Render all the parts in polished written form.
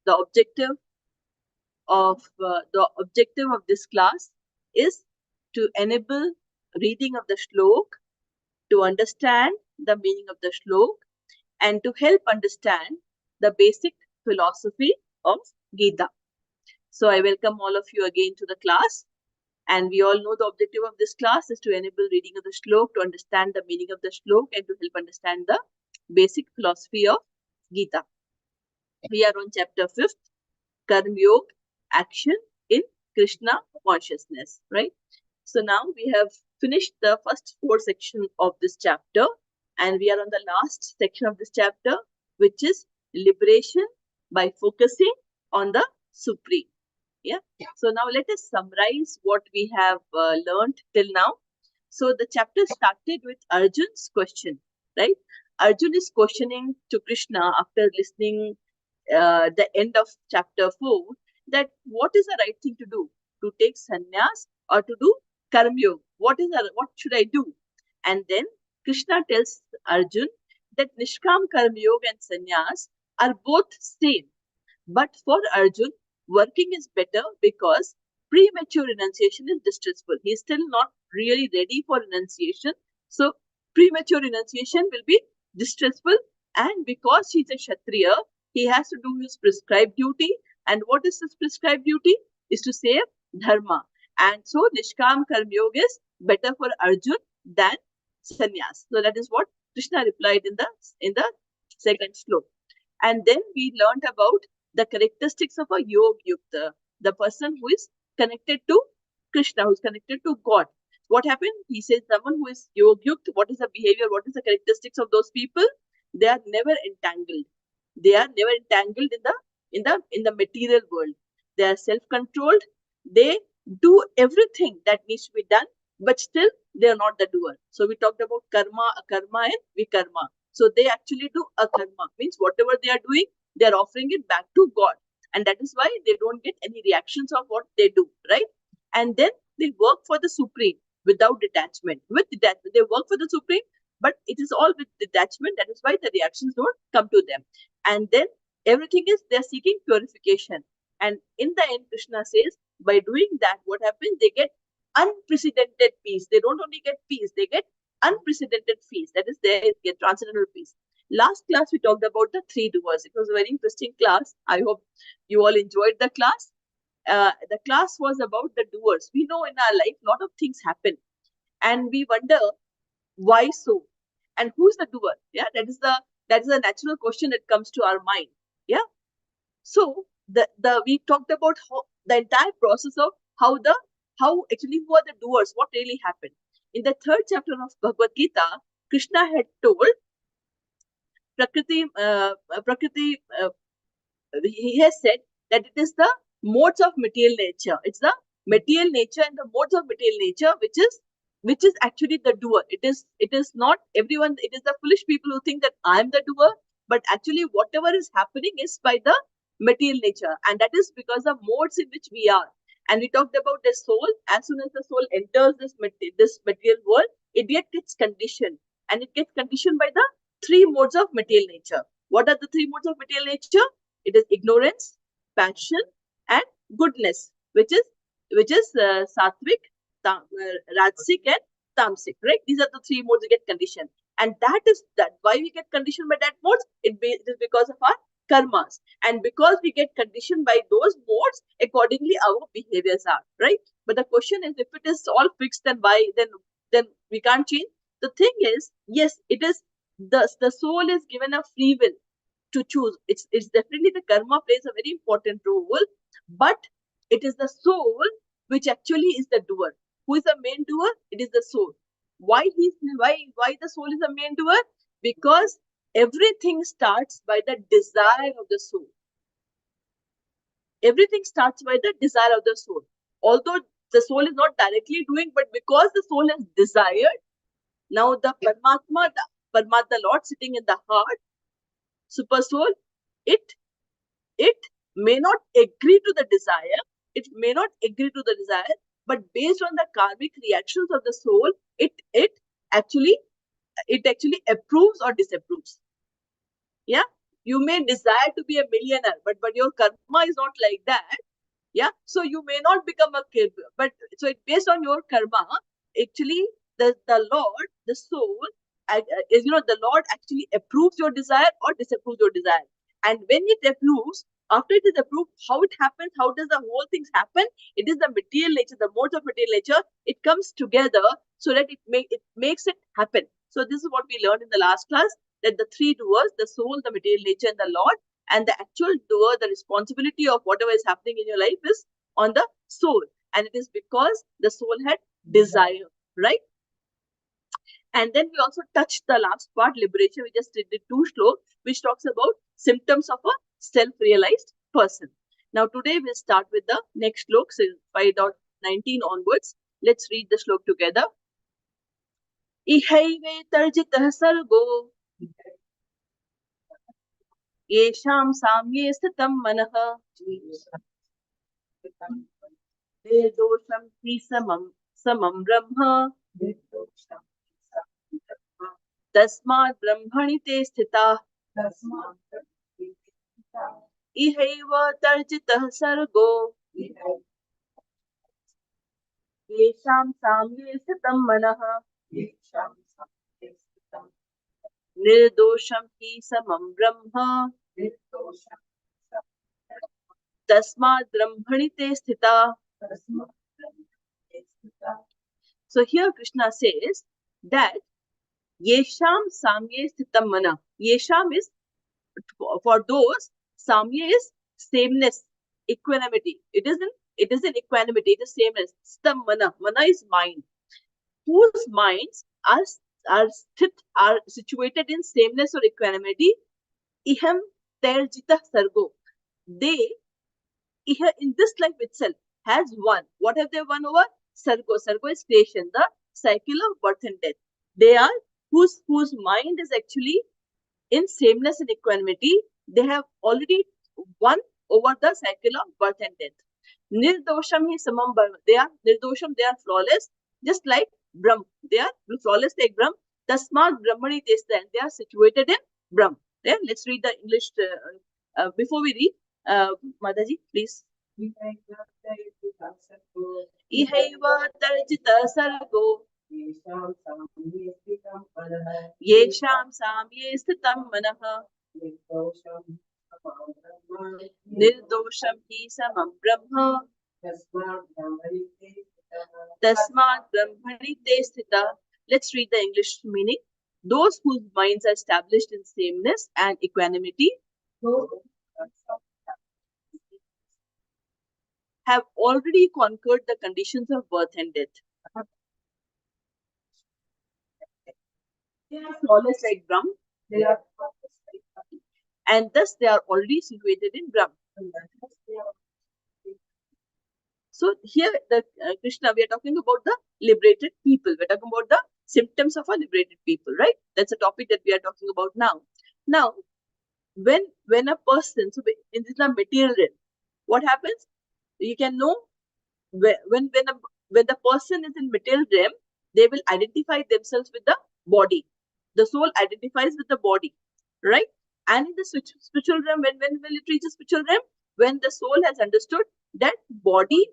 the objective of this class is to enable reading of the shlok, to understand the meaning of the shlok, and to help understand the basic philosophy of Gita. So I welcome all of you again to the class. And we all know the objective of this class is to enable reading of the shlok, to understand the meaning of the shlok, and to help understand the basic philosophy of Gita. We are on chapter 5th, Karma Yoga, action in Krishna consciousness, right? So now we have finished the first 4 sections of this chapter, and we are on the last section of this chapter, which is liberation by focusing on the Supreme. Yeah. So now let us summarize what we have learned till now. So the chapter started with Arjun's question, right? Arjun is questioning to Krishna after listening the end of chapter 4, that what is the right thing to do? To take sannyas or to do karma yoga? What should I do? And then Krishna tells Arjun that Nishkam karma yoga and sannyas are both same. But for Arjun, working is better because premature renunciation is distressful. He is still not really ready for renunciation. So premature renunciation will be distressful. And because he is a Kshatriya, he has to do his prescribed duty. And what is his prescribed duty? Is to save dharma. And so Nishkam Karma Yoga is better for Arjun than sannyas. So that is what Krishna replied in the second slok. And then we learned about the characteristics of a Yog Yukta, the person who is connected to Krishna, who is connected to God. What happened? He says someone who is Yog Yukt, what is the behavior, what is the characteristics of those people? They are never entangled. They are never entangled in the material world. They are self-controlled. They do everything that needs to be done, but still they are not the doer. So we talked about karma, akarma, and vikarma. So they actually do akarma, means whatever they are doing, they are offering it back to God. And that is why they don't get any reactions of what they do, right? And then they work for the Supreme without detachment. With detachment, they work for the Supreme, but it is all with detachment. That is why the reactions don't come to them. And then everything is they're seeking purification. And in the end, Krishna says, by doing that, what happens? They get unprecedented peace. They don't only get peace, they get unprecedented peace. That is, they get transcendental peace. Last class, we talked about the 3 doers. It was a very interesting class. I hope you all enjoyed the class. The class was about the doers. We know in our life, a lot of things happen. And we wonder, why so? And who's the doer? Yeah, that is a natural question that comes to our mind. Yeah. So we talked about the entire process of how actually who are the doers, what really happened. In the 3rd chapter of Bhagavad Gita, Krishna had told Prakriti, he has said that it is the modes of material nature. It's the material nature and the modes of material nature which is actually the doer. It is not everyone. It is the foolish people who think that I am the doer, but actually whatever is happening is by the material nature, and that is because of modes in which we are. And we talked about the soul. As soon as the soul enters this material world, it gets conditioned, and it gets conditioned by the 3 modes of material nature. What are the 3 modes of material nature? It is ignorance, passion, and goodness, which is sattvic, rajasic, and tamasic. Right? These are the 3 modes we get conditioned, and that is why we get conditioned by that modes. It is because of our karmas, and because we get conditioned by those modes, accordingly our behaviors are, right? But the question is, if it is all fixed, then why then we can't change. The thing is, yes, it is the soul is given a free will to choose. It's definitely the karma plays a very important role, but it is the soul which actually is the doer. Who is the main doer? It is the soul. Why the soul is the main doer? Because everything starts by the desire of the soul. Everything starts by the desire of the soul. Although the soul is not directly doing, but because the soul has desired, now the Paramatma, the Lord sitting in the heart, super soul, it may not agree to the desire. It may not agree to the desire, but based on the karmic reactions of the soul, it actually approves or disapproves. Yeah. You may desire to be a millionaire, but your karma is not like that. Yeah, so you may not become a kid, but so it based on your karma. Actually, the Lord, the soul, is, the Lord actually approves your desire or disapproves your desire. And when it approves, after it is approved, how it happens, how does the whole things happen? It is the material nature, the modes of material nature. It comes together so that it makes it happen. So this is what we learned in the last class, that the three doers, the soul, the material nature, and the Lord, and the actual doer, the responsibility of whatever is happening in your life is on the soul. And it is because the soul had desire, right? And then we also touched the last part, liberation. We just did the 2 shlokas, which talks about symptoms of a self-realized person. Now today we'll start with the next shlok, so 5.19 onwards. Let's read the shlok together. Ihaive tarjitah sargo येषां साम्ये स्थितं मनः निर्दोषं हि समं ब्रह्म तस्मात् ब्रह्मणि ते स्थिताः इहैव तर्जितः सर्गो येषां साम्ये स्थितं मनः निर्दोषं हि समं ब्रह्म तस्मात् ब्रह्मणि ते स्थिताः. So here Krishna says that Yesham Samye Sthitam Mana. Yesham is for those, Samye is sameness, equanimity. It isn't equanimity, it is sameness. Sthitam Mana. Mana is mind. Whose minds are situated in sameness or equanimity. Iham Terjita Sargo. They in this life itself has won. What have they won over? Sargo. Sargo is creation, the cycle of birth and death. They are whose mind is actually in sameness and equanimity. They have already won over the cycle of birth and death. Nirdosham hi samam brahma. They are nirdosham, they are flawless, just like Brahm. They are flawless like Brahm. Tasmat Brahmani Testa, and they are situated in Brahm. Yeah, let's read the English before we read. Mataji, please. Ihaiva tarjita sargo yesham samye sthitam manah निर्दोषम ही समम ब्रह्म तस्मात् ब्रह्मणि ते स्थिता. Let's read the English meaning. Those whose minds are established in sameness and equanimity have already conquered the conditions of birth and death. They are flawless like Brahm. And thus they are already situated in Brahm. So here the Krishna, we are talking about the liberated people. We are talking about the symptoms of a liberated people, right? That's a topic that we are talking about now. Now, when a person, so in the material realm, what happens? You can know when the person is in material realm, they will identify themselves with the body. The soul identifies with the body, right? And in the spiritual realm, when will it reach the spiritual realm? When the soul has understood that body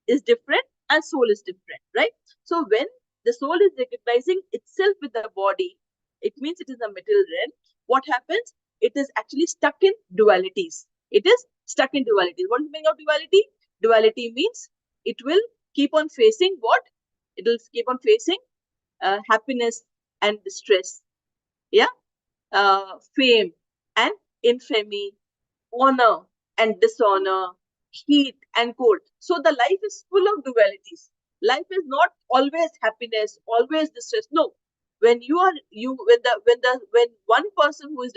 is different and soul is different, right? So when the soul is recognizing itself with the body, it means it is a material realm. What happens? It is actually stuck in dualities. It is stuck in dualities. What is the meaning of duality? Duality means it will keep on facing what? It will keep on facing happiness and distress. Yeah, fame and infamy, honor and dishonor, heat and cold. So the life is full of dualities. Life is not always happiness, always distress. No. When when one person who is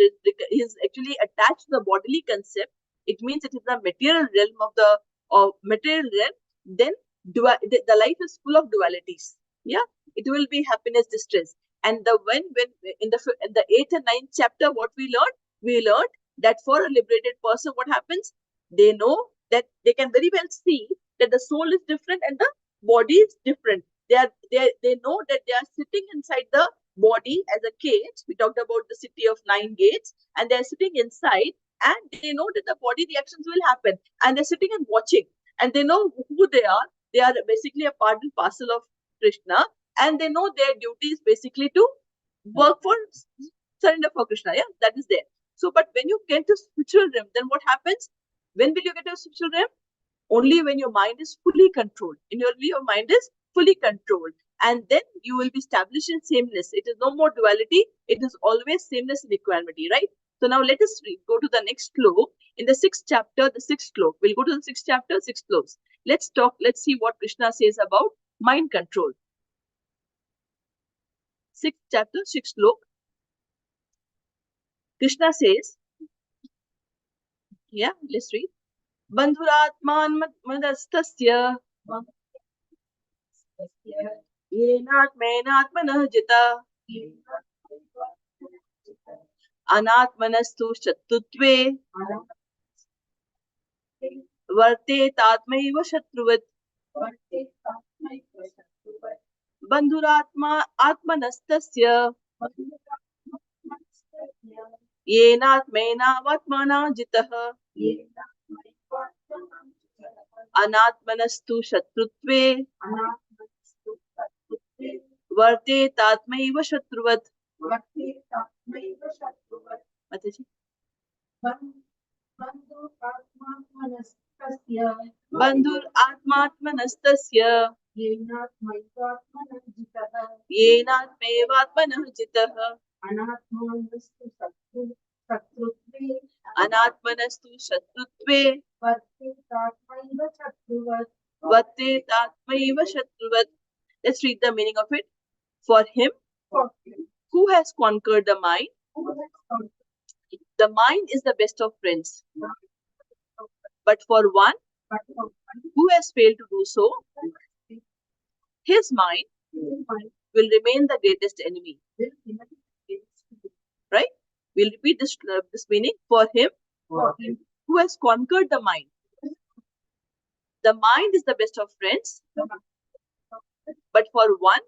actually attached to the bodily concept, it means it is the material realm of material realm. Then the life is full of dualities. Yeah, it will be happiness, distress. And when in the 8th and 9th chapter, what we learned that for a liberated person, what happens? They know that they can very well see that the soul is different and the body is different. They know that they are sitting inside the body as a cage. We talked about the city of 9 gates, and they're sitting inside, and they know that the body reactions will happen, and they're sitting and watching, and they know who they are. They are basically a part and parcel of Krishna, and they know their duty is basically to work for surrender for Krishna. Yeah, that is there. So, but when you get to spiritual realm, then what happens? When will you get to spiritual realm? Only when your mind is fully controlled. In your mind is fully controlled. And then you will be established in sameness. It is no more duality. It is always sameness and equanimity, right? So now let us go to the next sloka. In the 6th chapter, the 6th sloka. We'll go to the 6th chapter, 6th sloka. Let's see what Krishna says about mind control. 6th chapter, 6th sloka. Krishna says, yeah, let's read. Bandhuratmanmadastasya येनात्मेनात्मनः जिता अनात्मनस्तु शत्रुत्वे वर्तेतात्मैव शत्रुवत् बन्धुरात्मा आत्मनस्तस्य येनात्मेनात्मना जितः अनात्मनस्तु शत्रुत्वे वर्तेतात्मैव शत्रुवत्. बन्धुरात्मात्मनस्तस्य येनात्मैवात्मनः जितः अनात्मनस्तु शत्रुत्वे वर्तेतात्मैव शत्रुवत्. Let's read the meaning of it. For him who has conquered the mind is the best of friends. But for one who has failed to do so, his mind will remain the greatest enemy. Right? We'll repeat this meaning. For him who has conquered the mind is the best of friends. But for one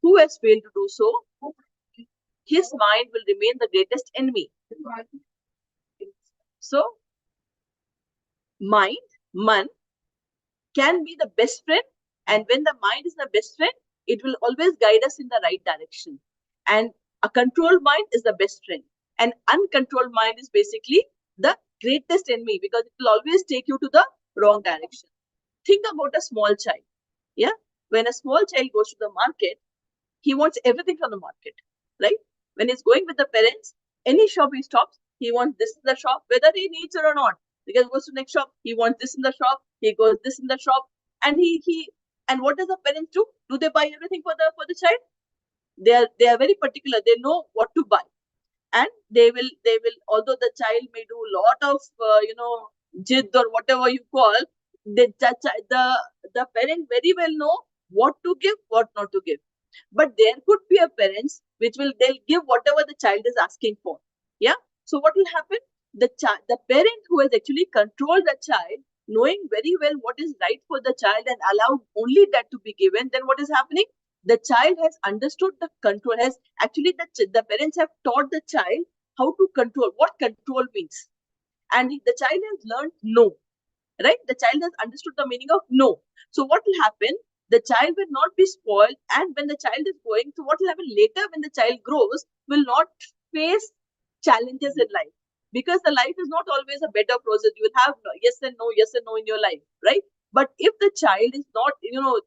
who has failed to do so, his mind will remain the greatest enemy. So, man, can be the best friend, and when the mind is the best friend, it will always guide us in the right direction. And a controlled mind is the best friend. An uncontrolled mind is basically the greatest enemy, because it will always take you to the wrong direction. Think about a small child. Yeah, when a small child goes to the market, he wants everything from the market, right? When he's going with the parents, any shop he stops, he wants this in the shop, whether he needs it or not. Because he goes to the next shop, he wants this in the shop, he goes this in the shop, and and what does the parents do? Do they buy everything for the child? They are very particular. They know what to buy, and they will although the child may do a lot of jid or whatever you call, the parent very well know what to give, what not to give. But there could be a parents they'll give whatever the child is asking for. Yeah. So what will happen? The parent who has actually controlled the child, knowing very well what is right for the child and allowed only that to be given, then what is happening? The child has understood the control. The parents have taught the child how to control, what control means, and the child has learned no. Right? The child has understood the meaning of no. So what will happen? The child will not be spoiled, and when the child is going, so what will happen later when the child grows, will not face challenges in life, because the life is not always a better process. You will have yes and no in your life, right? But if the child is not,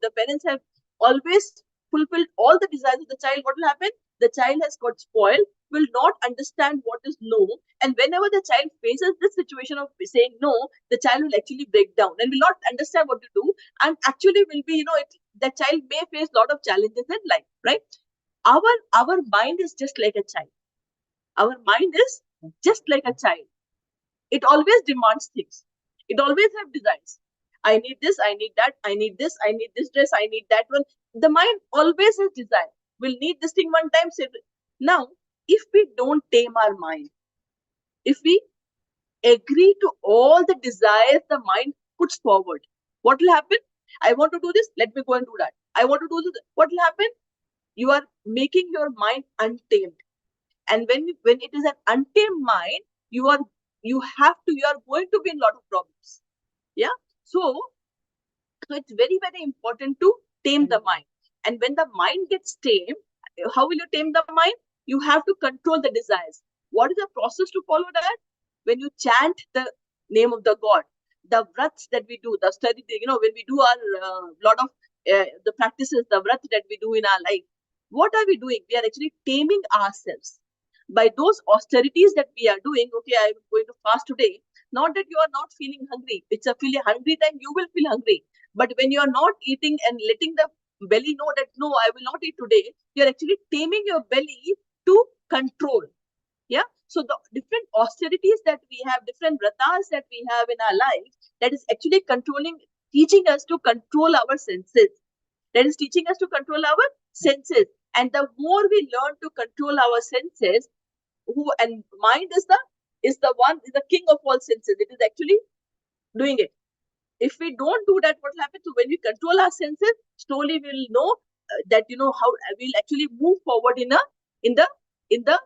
the parents have always fulfilled all the desires of the child, what will happen? The child has got spoiled, will not understand what is no, and whenever the child faces this situation of saying no, the child will actually break down and will not understand what to do, and actually will be, the child may face a lot of challenges in life, right? Our mind is just like a child. Our mind is just like a child. It always demands things. It always have desires. I need this, I need that, I need this, I need this dress, I need that one. The mind always has desire. We'll need this thing one time. Now, if we don't tame our mind, if we agree to all the desires the mind puts forward, what will happen? I want to do this, let me go and do that. I want to do this, what will happen? you are making your mind untamed. And when it is an untamed mind, you are going to be in a lot of problems. Yeah. So it's very, very important to tame the mind. And when the mind gets tamed, how will you tame the mind? You have to control the desires. What is the process to follow that? When you chant the name of the God, the vrats that we do, the study, when we do our lot of the practices, the vrats that we do in our life, what are we doing? We are actually taming ourselves by those austerities that we are doing. Okay, I'm going to fast today. Not that you are not feeling hungry. It's a feeling hungry time. You will feel hungry. But when you are not eating and letting the belly know that no, I will not eat today, you are actually taming your belly to control. Yeah. So the different austerities that we have, different vratas that we have in our life, that is actually teaching us to control our senses. That is teaching us to control our senses. And the more we learn to control our senses, and mind is the king of all senses. It is actually doing it. If we don't do that, what will happen? So when we control our senses, slowly we'll know that how we'll actually move forward in the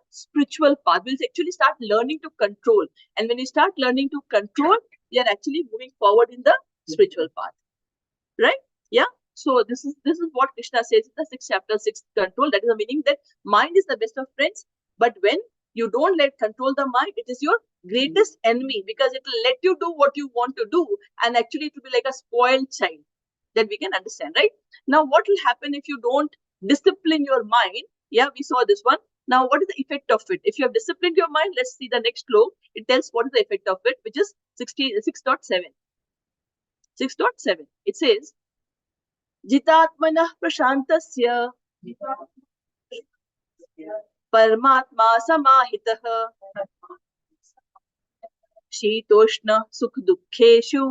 spiritual path. We'll actually start learning to control, and when we start learning to control, we are actually moving forward in the spiritual path, right? Yeah. So this is what Krishna says in the 6th chapter, 6th control. That is the meaning that mind is the best of friends, but when you don't let control the mind, it is your greatest enemy, because it will let you do what you want to do, and actually it will be like a spoiled child. That we can understand, right? Now, what will happen if you don't discipline your mind? Yeah, we saw this one. Now, what is the effect of it? If you have disciplined your mind, let's see the next flow. It tells what is the effect of it, which is 6.7. 6.7. It says, जितात्मनः प्रशान्तस्य परमात्मा समाहितः शीतोष्ण सुख दुःखेषु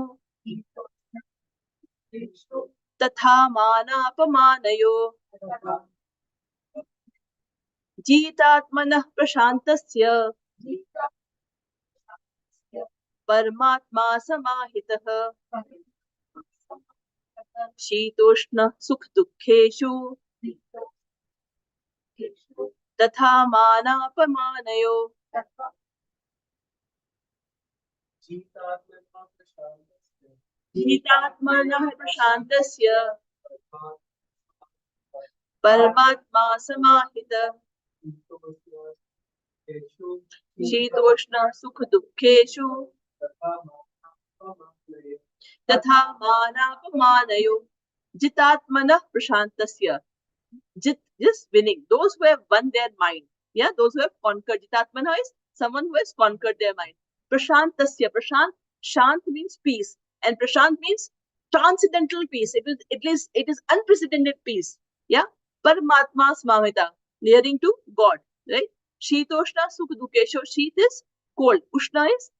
तथा मानापमानयो जितात्मनः प्रशान्तस्य परमात्मा समाहितः शीतोष्ण सुख दुःखेषु तथा मानापमानयो जितात्मनः प्रशान्तस्य परमात्मा समाहितः शीतोष्ण सुख दुःखेषु तथा मानापमानयो जितात्मनः प्रशान्तस्य. Just winning, those who have won their mind. Yeah, those who have conquered. Jitatmana is someone who has conquered their mind. Prashantasya. Shant means peace, and prashant means transcendental peace. It is unprecedented peace. Yeah. Paramatma smamita, nearing to God. Right. Shitoshna sukh dukesho. Sheet is cold. Ushna is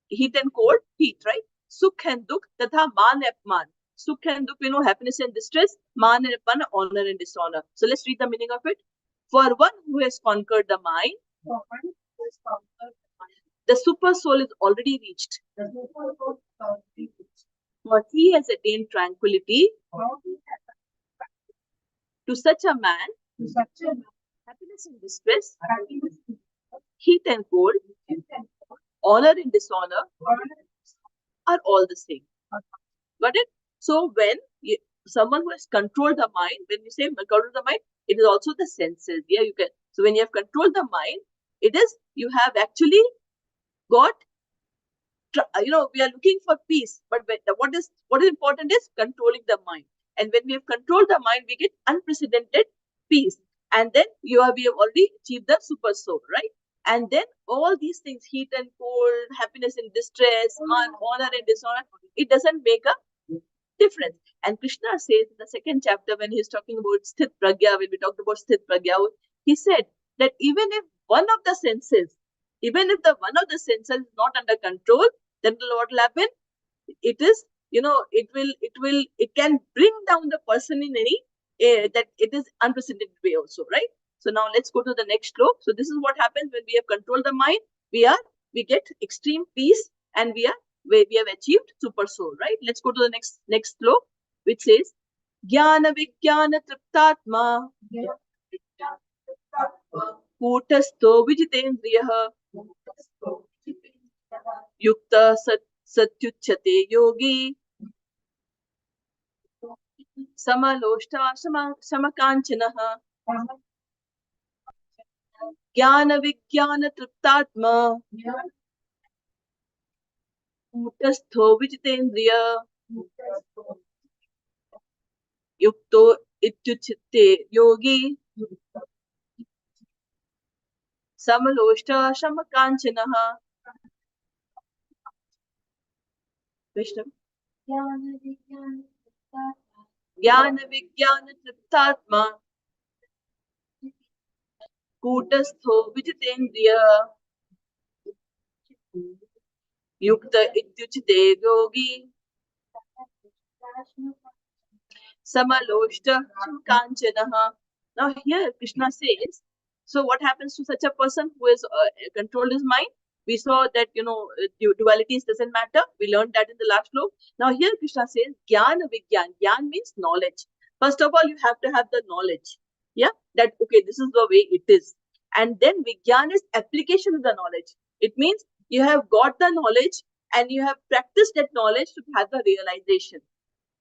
heat and cold. Heat. Right. Sukh and dukh tatha man apman. Sukh and dukh, happiness and distress. Man and apan, honor and dishonor. So let's read the meaning of it. For one who has conquered the mind, the super soul is already reached. For he has attained tranquility. To such a man, happiness and distress, heat and cold, honor and dishonor are all the same. Got it? So when someone who has controlled the mind, when you say control the mind, it is also the senses. Yeah, you can. So when you have controlled the mind, it is you have actually got. We are looking for peace, but what is important is controlling the mind. And when we have controlled the mind, we get unprecedented peace. And then we have already achieved the super soul, right? And then all these things, heat and cold, happiness and distress, honor and dishonor, it doesn't make a difference. And Krishna says in the 2nd chapter, when he's talking about Sthit Pragya, when we talked about Sthit Pragya, he said that even if one of the senses is not under control, then what will happen? It is, it can bring down the person in any, that it is unprecedented way also, right? So now let's go to the next slope. So this is what happens when we have controlled the mind. We get extreme peace, and we have achieved super soul, right? Let's go to the next slope, which says Jnana Vijnana Triptatma कूटस्थो विजितेन्द्रियः युक्त सत्युच्यते योगी समलोष्टा समकाञ्चनः ज्ञान विज्ञान तृप्तात्मा कूटस्थो विजितेन्द्रिय युक्तो इत्युच्यते योगी समलोष्टा समकाञ्चनः। कृष्ण ज्ञान विज्ञान तृप्तात्मा कूटस्थो विजितेन्द्रिय युक्त इत्युच्यते योगी समलोष्ट कांचनः. Now here Krishna says, so what happens to such a person who has controlled his mind? We saw that dualities doesn't matter. We learned that in the last sloka. Now here Krishna says Jnana Vigyan. Gyan means knowledge. First of all, you have to have the knowledge. Yeah, that okay, this is the way it is. And then Vigyan is application of the knowledge. It means you have got the knowledge and you have practiced that knowledge to have the realization.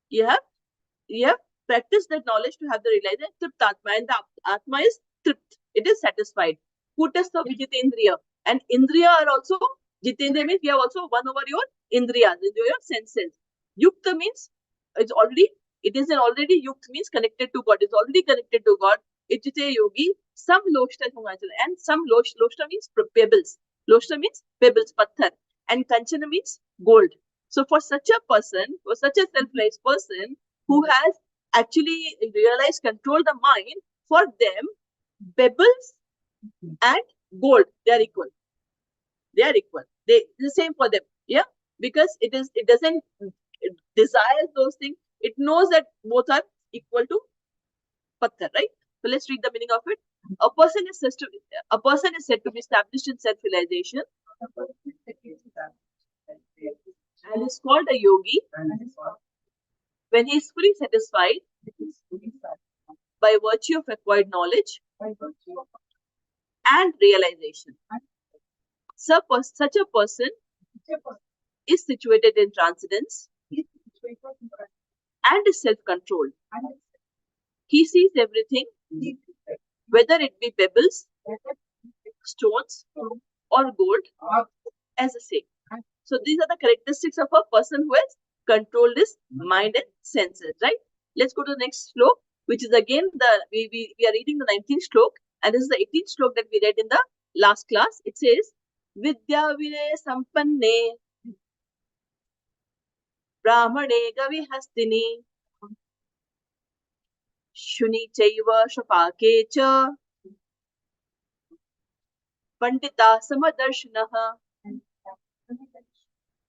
You have practiced that knowledge to have the realization. Triptatma, and the Atma is tript. It is satisfied. Kutastha Vijitendriya. And Indriya are also, Jitendriya means you have also won over your Indriyas, your senses. Yukta means it is already Yukt means connected to God. It's already connected to God. It is a yogi. Some Loshta and some Loshta means pebbles. Loshta means pebbles, patthar. And Kanchana means gold. So for such a person, for such a self-realized person, who has actually realized, control the mind, for them, pebbles and gold, they are equal. They are equal. They the same for them. Yeah, because it doesn't desire those things. It knows that both are equal to patthar, right? So let's read the meaning of it. A person is said to be established in self-realization and is called a yogi when he is fully satisfied by virtue of acquired knowledge and realization. Such a person is situated in transcendence and is self-controlled. He sees everything, whether it be pebbles, stones, or gold, as the same. So these are the characteristics of a person who has controlled his mind and senses, right? Let's go to the next slok, which is again we are reading the 19th slok, and this is the 18th slok that we read in the last class. It says, Vidya Vinay Sampanne Brahmane Gavihastini Shuni Chaiva Shapake Cha Pandita Samadarshinaha.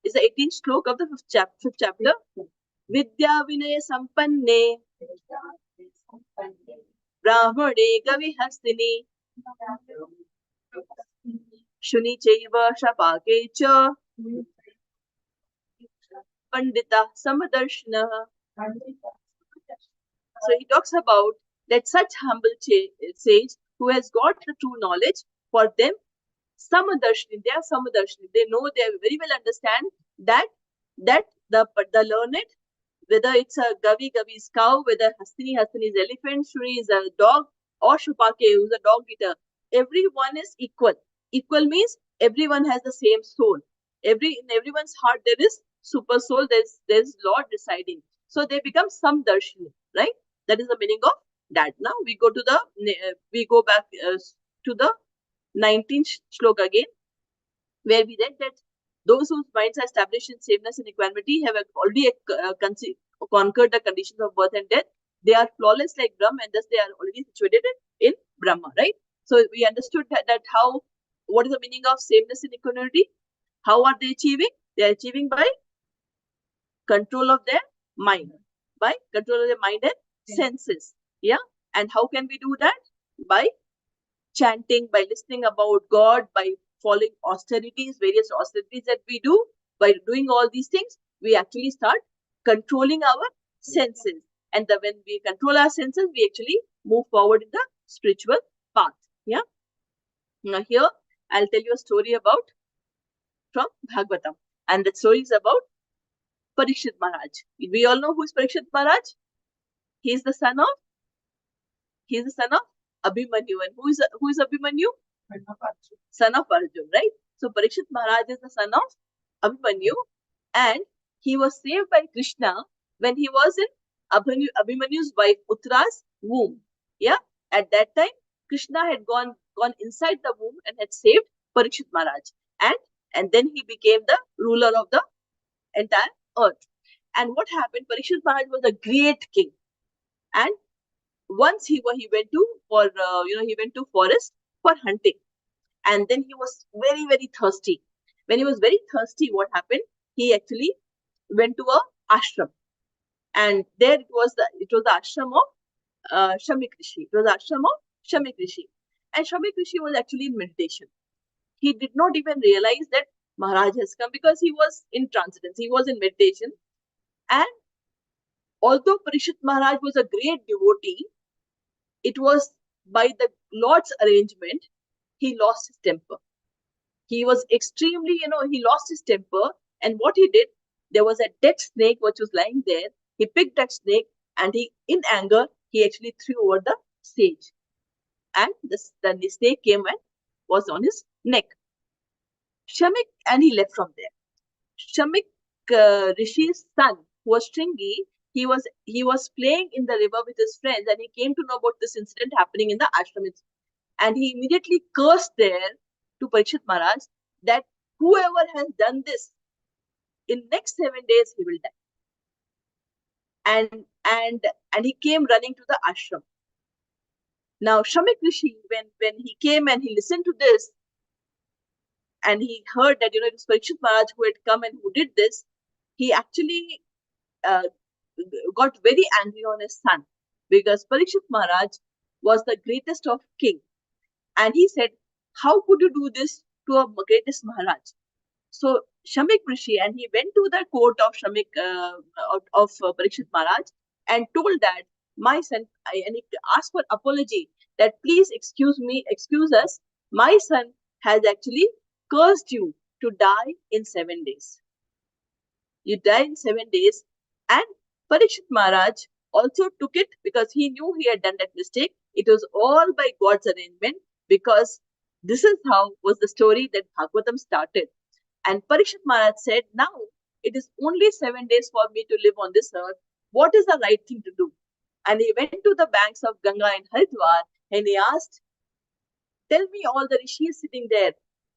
Is the 18th slok of the fifth chapter. Vidya Vinay Sampanne Brahmane Gavihastini Shuni Chaiva Shapake Cha Pandita Samadarshinaha. So he talks about that such humble sage who has got the true knowledge, for them, Samadarshini, they are Samadarshini. They know, they very well understand that the learned, whether it's a Gavi is cow, whether Hastini is elephant, Shuri is a dog, or Shupake, who's a dog eater, everyone is equal. Equal means everyone has the same soul. In everyone's heart there is super soul, there's Lord residing. So they become Samdarshini, right? That is the meaning of that. Now we go back to the 19th slok again, where we read that those whose minds are established in sameness and equanimity have already conquered the conditions of birth and death. They are flawless like Brahma, and thus they are already situated in Brahma, right? So we understood that what is the meaning of sameness and equanimity? How are they achieving? They are achieving by control of their mind, by control of their mind and senses. Yeah. And how can we do that? By chanting, by listening about God, by following various austerities that we do. By doing all these things, we actually start controlling our senses. And when we control our senses, we actually move forward in the spiritual path. Yeah. Now here I'll tell you a story about from Bhagavatam, and that story is about Parikshit Maharaj. We all know who is Parikshit Maharaj. He is the son of he is the son of Abhimanyu, and who is Abhimanyu? Son of Arjun, right? So Parikshit Maharaj is the son of Abhimanyu, and he was saved by Krishna when he was in Abhimanyu's wife Uttara's womb. Yeah, at that time Krishna had gone inside the womb and had saved Parikshit Maharaj, and then he became the ruler of the entire earth. And what happened? Parikshit Maharaj was a great king, and once he went to for he went to forest for hunting, and then he was very very thirsty. When he was very thirsty, what happened? He actually went to a ashram, and there it was the ashram of Shamik Rishi. It was the ashram of Shamik Rishi, and Shamik Rishi was actually in meditation. He did not even realize that Maharaj has come because he was in transcendence. He was in meditation, and although Parishit Maharaj was a great devotee, it was by the Lord's arrangement he lost his temper. He was extremely, he lost his temper. And what he did, there was a dead snake which was lying there. He picked that snake and in anger, he actually threw over the stage. And the snake came and was on his neck. Shamik, and he left from there. Shamik Rishi's son, who was Shringi, he was playing in the river with his friends, and he came to know about this incident happening in the ashram. And he immediately cursed there to Parikshit Maharaj that whoever has done this, in next 7 days he will die. And he came running to the ashram. Now Shamik Rishi, when he came and he listened to this, and he heard that it was Parikshit Maharaj who had come and who did this, he actually uh, got very angry on his son, because Parikshit Maharaj was the greatest of king, and he said, "How could you do this to a greatest Maharaj?" So Shamik Rishi, and he went to the court of Parikshit Maharaj and told that my son, and he asked for apology, that please excuse us, my son has actually cursed you to die in 7 days. You die in 7 days. And Parikshit Maharaj also took it because he knew he had done that mistake. It was all by God's arrangement, because this is how was the story that Bhagavatam started. And Parikshit Maharaj said, now it is only 7 days for me to live on this earth. What is the right thing to do? And he went to the banks of Ganga in Haridwar and he asked, tell me, all the rishis sitting there,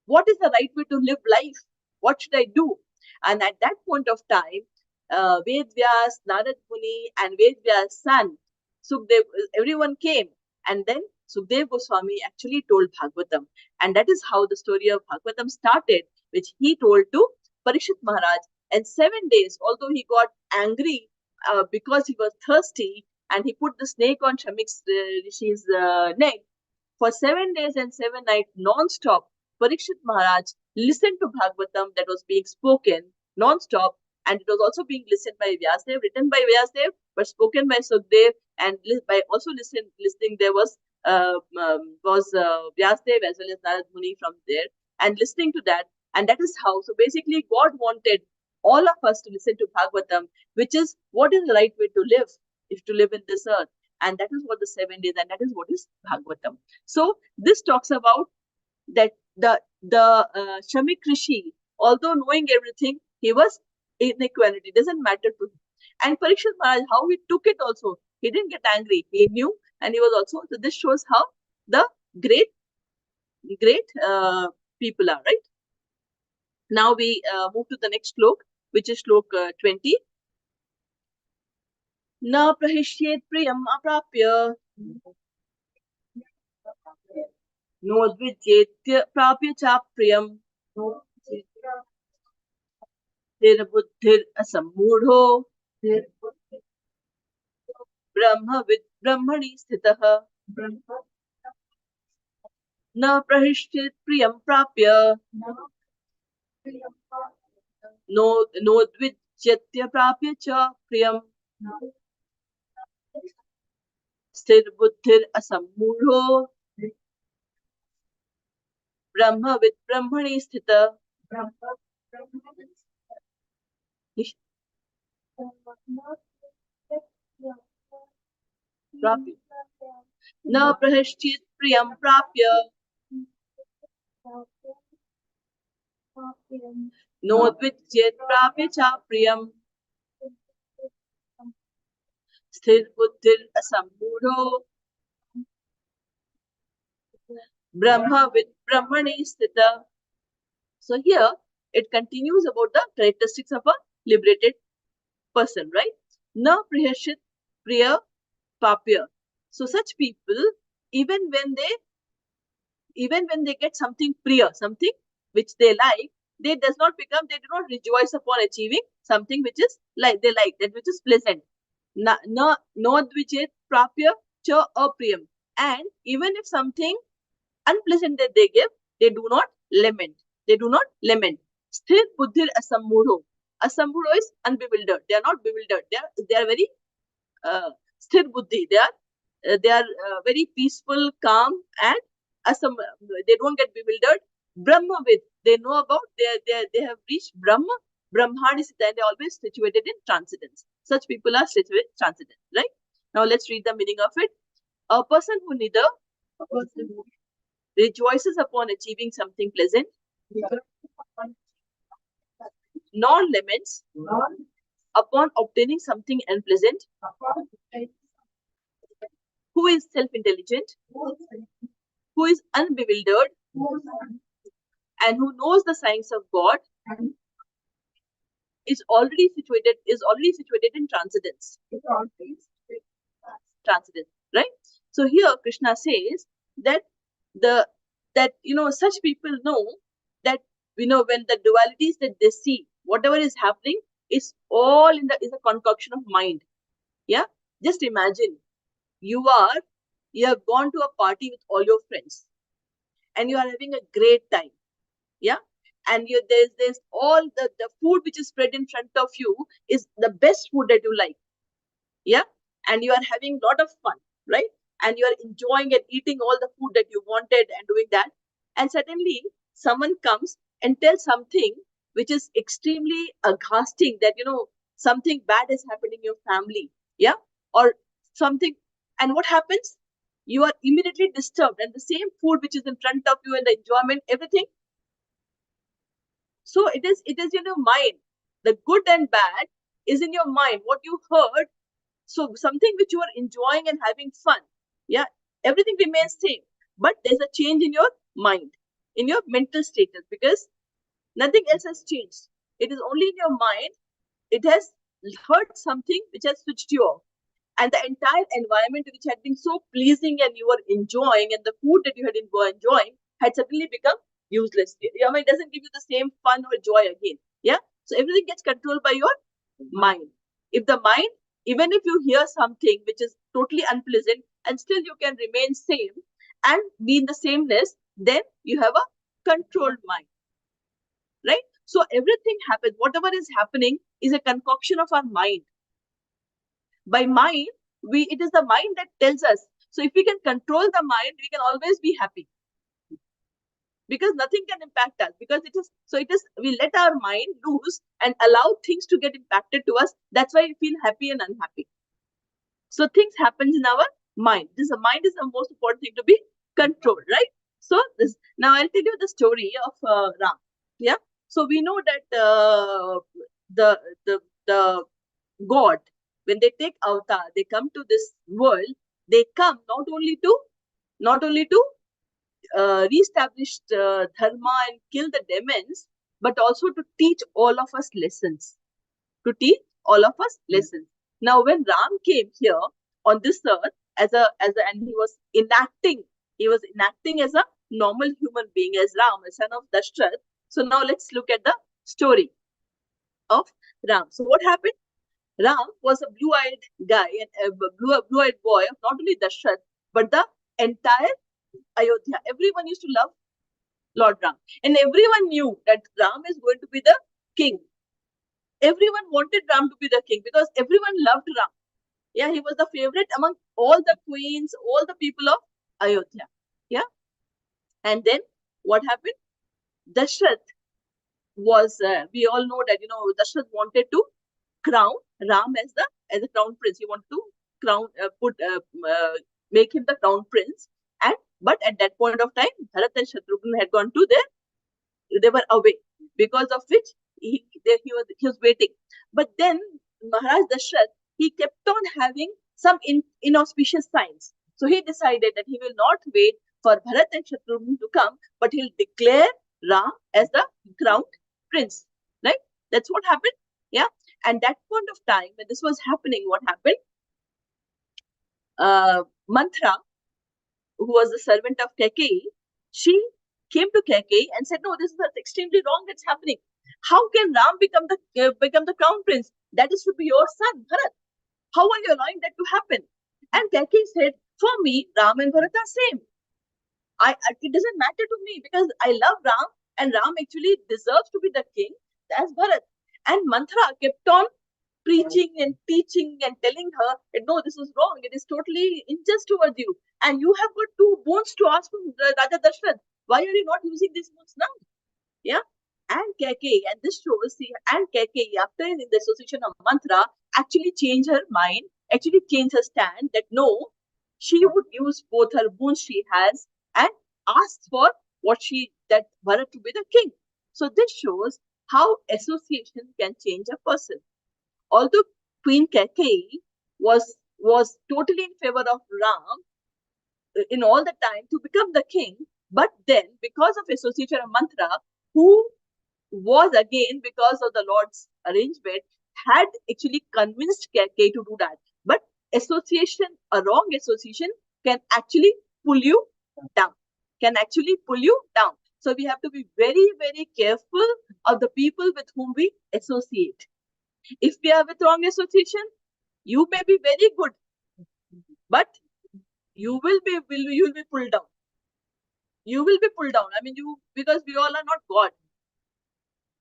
what is the right way to live life? What should I do? And at that point of time, Ved Vyas, Narad Muni, and Ved Vyas' son, Sukdev, everyone came. And then Sukdev Goswami actually told Bhagavatam. And that is how the story of Bhagavatam started, which he told to Parishit Maharaj. And 7 days, although he got angry because he was thirsty, and he put the snake on Shamik's Rishi's neck, for 7 days and 7 nights non-stop, Parikshit Maharaj listened to Bhagavatam that was being spoken non-stop, and it was also being listened by Vyasadev, written by Vyasadev, but spoken by Sukdev, and by also listening there was Vyasadev as well as Narad Muni from there, and listening to that, and that is how. So basically, God wanted all of us to listen to Bhagavatam, which is what is the right way to live, if to live in this earth. And that is what the 7 days, and that is what is Bhagavatam. So this talks about that the Shamik Rishi, although knowing everything, he was inequality, doesn't matter to him. And Parikshit Maharaj, how he took it also, he didn't get angry, he knew, and he was also, so this shows how the great people are, right? Now we move to the next slok, which is slok 20. Na prahishyet priyam aprapya नोद्विजेत्य प्राप्य चाप्रियम स्थिरबुद्धिर असम्मूढ़ो ब्रह्मविद् ब्रह्मणि स्थितः न प्रहिष्येत् प्रियं प्राप्य नोद्विजेत्य प्राप्य च प्रियम स्थिरबुद्धिर असम्मूढ़ो Brahma with Brahmani sthita. Prapya. Na prahashchit priyam prapya. Nodvichyet prapya cha priyam. Sthir buddhir asamudho. Brahma with Brahmani sthita. So here it continues about the characteristics of a liberated person, right? Na prihashit priya papya. So such people, even when they get something priya, something which they do not rejoice upon achieving something which is like they like, that which is pleasant. Na nodvichet prapya cha apriyam. And even if something unpleasant that they give, they do not lament. They do not lament. Sthir buddhir asamudho. Asamudho is unbewildered. They are not bewildered. They are very sthir buddhi. They are very peaceful, calm, and they don't get bewildered. Brahmavid. They know about. They have reached Brahma. Brahmani Siddha, and they are always situated in transcendence. Such people are situated in transcendence. Right. Now let's read the meaning of it. A person who neither rejoices upon achieving something pleasant, nor laments upon obtaining something unpleasant, who is self-intelligent, who is unbewildered, and who knows the signs of God, is already situated in transcendence. Transcendence, right? So here Krishna says that such people know that when the dualities that they see, whatever is happening, is all is a concoction of mind. Yeah, just imagine you have gone to a party with all your friends and you are having a great time. Yeah, and there's all the food which is spread in front of you is the best food that you like. Yeah, and you are having a lot of fun, right? And you are enjoying and eating all the food that you wanted and doing that, and suddenly someone comes and tells something which is extremely aghasting, that something bad is happening in your family. Yeah, or something. And what happens? You are immediately disturbed, and the same food which is in front of you and the enjoyment, everything. So it is in your mind. The good and bad is in your mind, what you heard. So something which you are enjoying and having fun, yeah, everything remains same, but there's a change in your mind, in your mental status, because nothing else has changed. It is only in your mind. It has heard something which has switched you off, and the entire environment which had been so pleasing and you were enjoying, and the food that you had been enjoying, had suddenly become useless. I mean, it doesn't give you the same fun or joy again. Yeah, so everything gets controlled by your mind. If the mind, even if you hear something which is totally unpleasant and still you can remain same and be in the sameness, then you have a controlled mind, right? So everything happens, whatever is happening is a concoction of our mind. By mind, it is the mind that tells us. So if we can control the mind, we can always be happy, because nothing can impact us, because it is we let our mind loose and allow things to get impacted to us. That's why we feel happy and unhappy. So things happen in our mind. The mind is the most important thing to be controlled, right? So now I'll tell you the story of Ram. Yeah. So we know that the the God, when they take avatar, they come to this world. They come not only to reestablish dharma and kill the demons, but also to teach all of us lessons. To teach all of us lessons. Now, when Ram came here on this earth and he was enacting as a normal human being, as Ram, a son of Dashrath. So now let's look at the story of Ram. So what happened? Ram was a blue-eyed guy and a blue-eyed boy of not only Dashrath but the entire Ayodhya. Everyone used to love Lord Ram, and everyone knew that Ram is going to be the king. Everyone wanted Ram to be the king because everyone loved Ram. Yeah, he was the favorite among all the queens, all the people of Ayodhya. Yeah, and then what happened? Dashrath was, we all know that, Dashrath wanted to crown Ram as a crown prince. He wanted to crown, make him the crown prince. And but at that point of time, Bharat and Shatrughan had gone to they were away, because of which he was waiting. But then Maharaj Dashrath, he kept on having some inauspicious signs. So he decided that he will not wait for Bharat and Shatrughan to come, but he'll declare Ram as the crowned prince. Right? That's what happened. Yeah. And that point of time, when this was happening, what happened? Mantra, who was the servant of Kaikeyi, she came to Kaikeyi and said, "No, this is extremely wrong. That's happening. How can Ram become the crown prince? That is to be your son, Bharat. How are you allowing that to happen?" And Kaikeyi said, "For me, Ram and Bharat are same. It doesn't matter to me because I love Ram, and Ram actually deserves to be the king as Bharat." And Mantra kept on preaching and teaching and telling her that no, this is wrong. It is totally unjust towards you. And you have got two boons to ask from Raja Dashrath. Why are you not using these boons now? Yeah. And Kaikeyi, and this shows, see, and Kaikeyi, after in the association of Mantra, actually changed her mind, actually changed her stand that no, she would use both her boons she has and ask for that Bharat to be the king. So this shows how association can change a person. Although Queen Kaikeyi was totally in favor of Ram in all the time to become the king, but then because of association of Mantra, who was again because of the Lord's arrangement, had actually convinced Kaikeyi to do that. But association, a wrong association, can actually pull you down. Can actually pull you down. So we have to be very, very careful of the people with whom we associate. If we are with wrong association, you may be very good, but you will be pulled down. You will be pulled down. I mean, because we all are not God.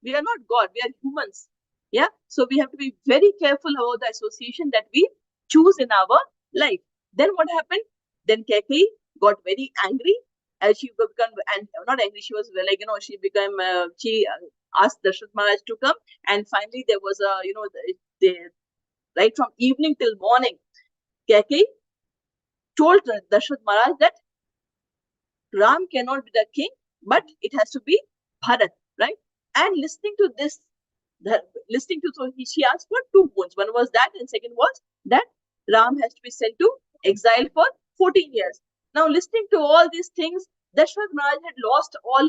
We are not God. We are humans. Yeah. So we have to be very careful about the association that we choose in our life. Then what happened? Then Kaikeyi got very angry, as she became, and not angry. She was like, she became. She asked Dashrath Maharaj to come, and finally there was a, they right from evening till morning, Kaikeyi told Dashrath Maharaj that Ram cannot be the king, but it has to be Bharat, right? And listening to this, so she asked for two boons. One was that, and second was that Ram has to be sent to exile for 14 years. Now, listening to all these things, Dashrath Maharaj had lost all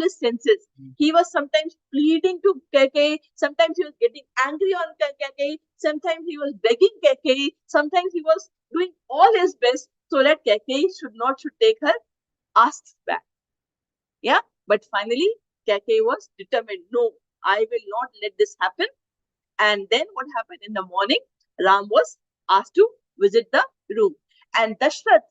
his senses. He was sometimes pleading to Kaikeyi, sometimes he was getting angry on Kaikeyi, sometimes he was begging Kaikeyi, sometimes he was doing all his best so that Kaikeyi should take her asks back. Yeah, but finally Kaikeyi was determined. No, I will not let this happen. And then what happened in the morning? Ram was asked to visit the room, and Dashrath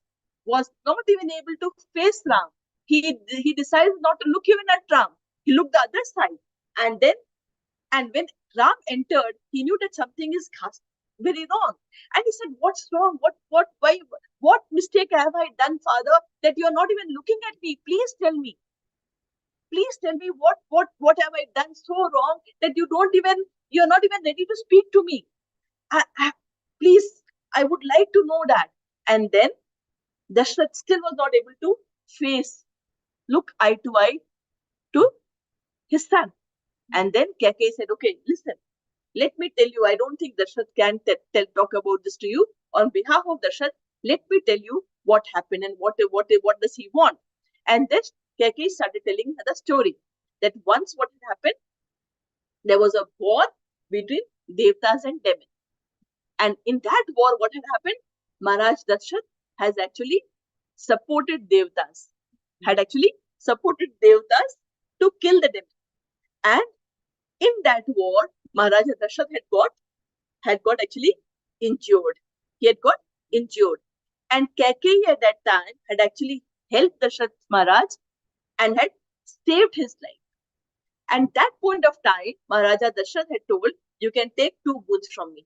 was not even able to face Ram. He decided not to look even at Ram. He looked the other side, and when Ram entered, he knew that something is very wrong. And he said, "What's wrong? What mistake have I done, Father, that you are not even looking at me? Please tell me. Please tell me what have I done so wrong that you're not even ready to speak to me? Please, I would like to know that." And then Dashrath still was not able to look eye to eye to his son. And then Kaikeyi said, "Okay, listen, let me tell you, I don't think Dashrath can talk about this to you. On behalf of Dashrath, let me tell you what happened and what does he want." And then Kaikeyi started telling her the story that once what had happened, there was a war between Devtas and Demons. And in that war, what had happened? Maharaj Dashrath has actually supported Devtas, to kill the Demons. And in that war, Maharaja Dashrath had got actually injured. He had got injured. And Kaikeyi at that time had actually helped Dashrath Maharaj and had saved his life. And that point of time, Maharaja Dashrath had told, "You can take two boons from me."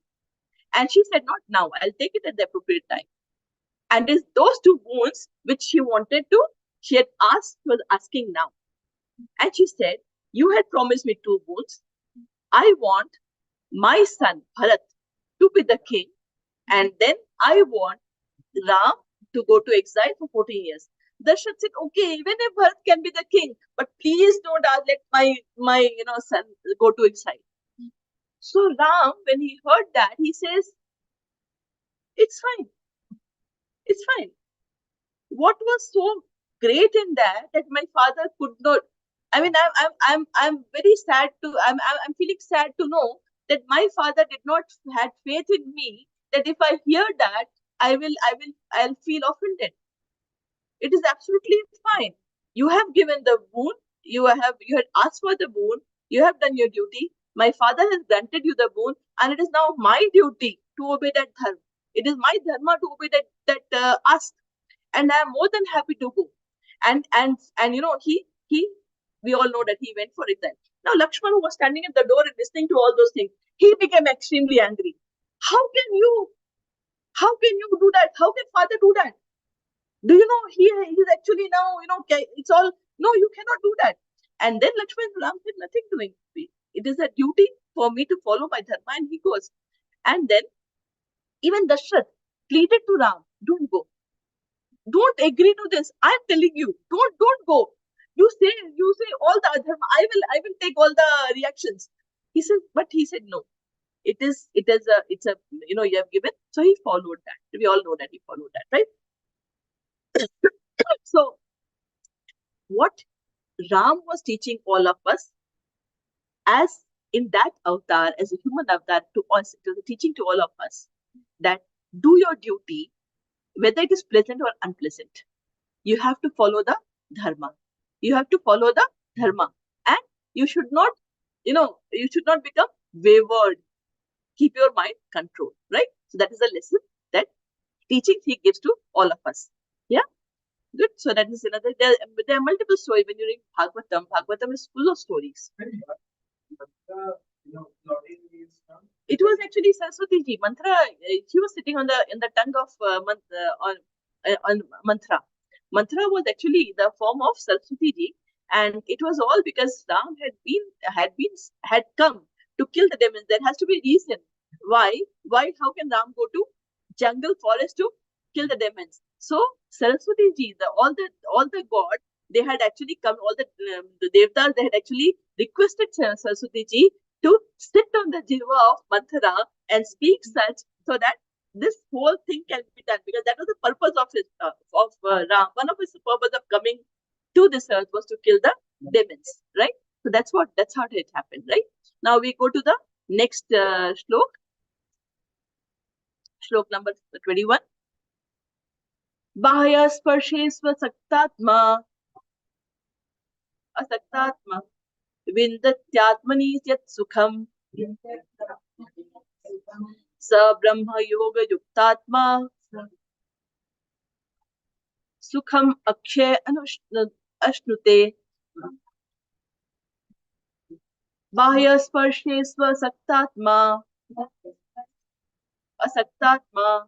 And she said, "Not now. I'll take it at the appropriate time." And it's those two boons which she wanted to She had asked, was asking now. And she said, you had promised me 2 boons. I want my son Bharat to be the king, and then I want Ram to go to exile for 14 years. Darshan said, okay, even if Bharat can be the king, but please don't let my son go to exile. So Ram, when he heard that, he says, it's fine, it's fine. What was so great in that my father could not. I mean, I'm very sad to. I'm feeling sad to know that my father did not had faith in me. That if I hear that, I'll feel offended. It is absolutely fine. You have given the boon. You had asked for the boon. You have done your duty. My father has granted you the boon, and it is now my duty to obey that dharma. It is my dharma to obey that ask, and I am more than happy to go. And he we all know that he went for it then. Now Lakshman, who was standing at the door and listening to all those things, he became extremely angry. How can you? How can you do that? How can father do that? Do you know he's actually now it's all no, you cannot do that. And then Lakshman Ram said nothing doing. It is a duty for me to follow my dharma, and he goes. And then even Dashrath pleaded to Ram, don't go. Don't agree to this. I'm telling you, don't go. You say all the other. I will take all the reactions. He said, but he said no. It's a you have given. So he followed that. We all know that he followed that, right? So what Ram was teaching all of us, as in that avatar, as a human avatar, to us, it was a teaching to all of us that do your duty, whether it is pleasant or unpleasant. You have to follow the dharma. You have to follow the dharma, and you should not, you should not become wayward. Keep your mind controlled, right? So that is a lesson that teachings he gives to all of us. Yeah. Good. So that is another. There are multiple stories when you read Bhagavatam. Bhagavatam is full of stories. It was actually Saraswati ji. Mantra. She was sitting on the in the tongue of on mantra. Mantra was actually the form of Saraswati ji, and it was all because Ram had come to kill the demons. There has to be a reason why. Why? How can Ram go to jungle forest to kill the demons? So Saraswati ji, all the god, they had actually come. All the devtas, they had actually requested Saraswati ji to sit on the jiva of Manthara and speak such, so that this whole thing can be done, because that was the purpose of Ram. One of his purpose of coming to this earth was to kill the demons, right? So that's how it happened, right? Now we go to the next shlok number 21. Bahya sparshe swasaktatma asaktatma vindatyatmani yat sukham sa brahma yoga yuktatma sukham akshay ashnute. Bahya sparshe swasaktatma asaktatma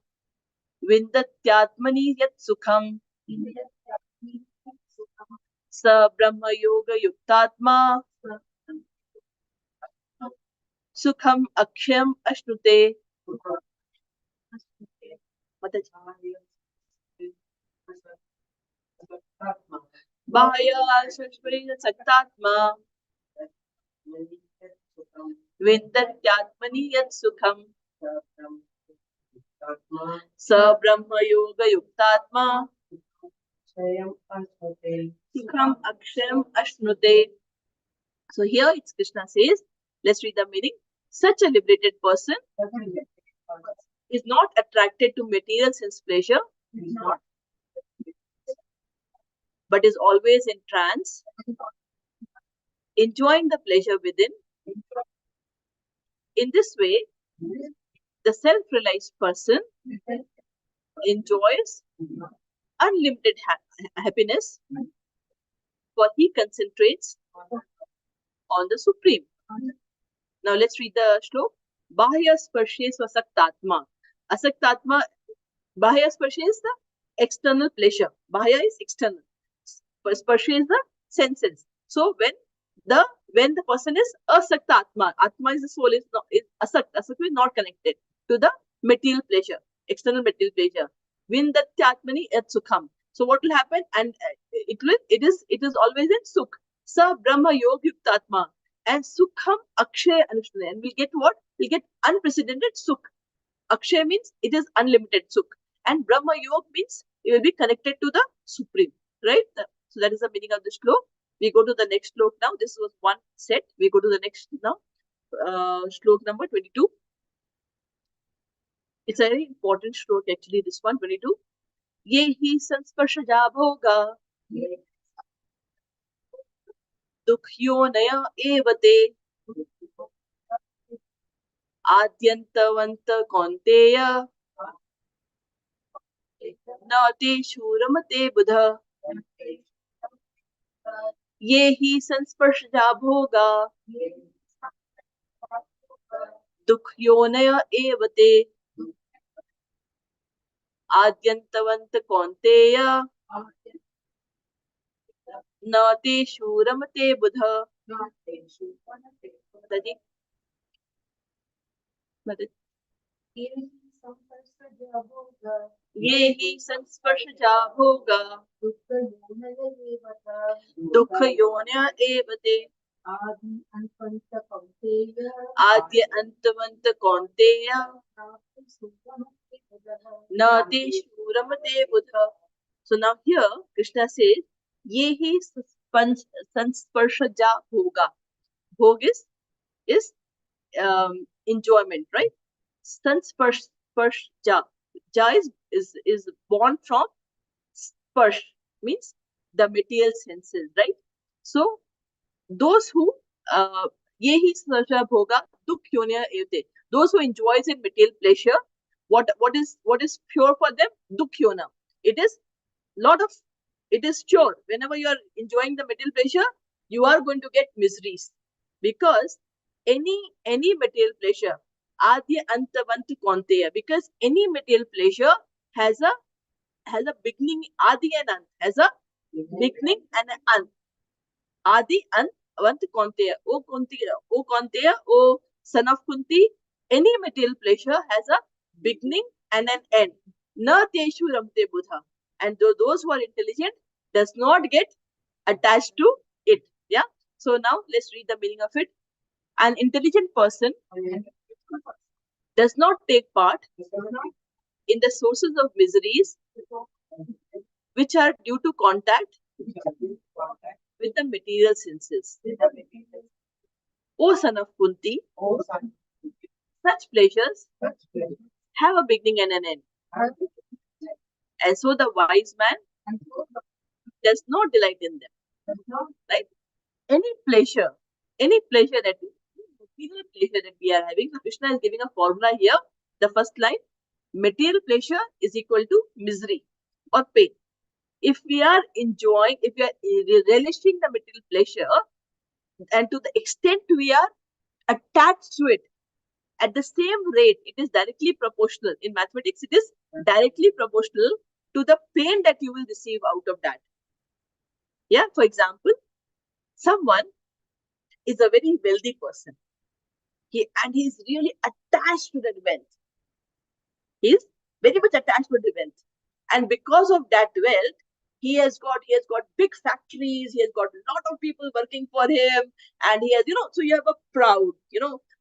vindatyatmani yat sukham sa brahma yoga yuktatma sukham aksham ashnute. Bahya saktatma vindatyatmani yat sukham sa brahma yoga yuktatma sukham aksham ashnute. So here it's Krishna says, let's read the meaning. Such a liberated person is not attracted to material sense pleasure, but is always in trance, enjoying the pleasure within. In this way, the self-realized person enjoys unlimited happiness, for he concentrates on the Supreme. Now let's read the shlok. Bahya sparshe swasaktatma. Asaktatma, bahya sparshe is the external pleasure. Bahya is external. Sparsha is the senses. So when the person is asakta atma is the soul, is asakta. Asakta is not connected to the material pleasure, external material pleasure. Vindatyatmani et sukham. So what will happen? And it is always in sukh. Sa brahma yog yuktatma. And sukham akshay anushtane. And we'll get what? We'll get unprecedented sukh. Akshay means it is unlimited sukh. And Brahma Yoga means it will be connected to the Supreme. Right? So that is the meaning of the shlok. We go to the next shlok now. This was one set. We go to the next now. Shlok number 22. It's a very important shlok actually, this one, 22. Ye hi sansparshaja bhoga dukhyonaya evate adyantavanta kaunteya na te shuramate buddha. ये ही संस्पर्शजा भोगा दुःखयोनय एव ते आद्यन्तवन्त कौन्तेय न ते शूरमते बुध. ये ही संस्पर्शजा भोगा दुःखयोनय एव ते आद्य अंतवंत कौन्तेय न ते शूरमते बुध. So now here Krishna says ye hi sansparshaja bhoga. Bhog is enjoyment, right? Sansparshaja. Ja is born from sparsh, means the material senses, right? So those who ye hi sansparshaja bhoga dukh yonya evte. Those who enjoys in material pleasure, what is pure for them? Dukh yona. It is sure. Whenever you are enjoying the material pleasure, you are going to get miseries, because any material pleasure, adya antavant kaunteya, because any material pleasure has a beginning, adi and ant, has a beginning and an ant. Adi ant avant kaunteya. O kaunteya, O son of Kunti, any material pleasure has a beginning and an end. Na teshu ramte buddha. And those who are intelligent does not get attached to it. Yeah. So now let's read the meaning of it. An intelligent person does not take part in the sources of miseries which are due to contact with the material senses. O son of Kunti, such pleasures have a beginning and an end. And so the wise man does not delight in them. Right? Any pleasure that material pleasure that we are having. So Krishna is giving a formula here. The first line, material pleasure is equal to misery or pain. If we are enjoying, if we are relishing the material pleasure, and to the extent we are attached to it, at the same rate, it is directly proportional. In mathematics, it is directly proportional to the pain that you will receive out of that. Yeah, for example, someone is a very wealthy person. He is really attached to that wealth. He is very much attached to the wealth. And because of that wealth, he has got big factories, he has got a lot of people working for him, and he has, so you have a proud,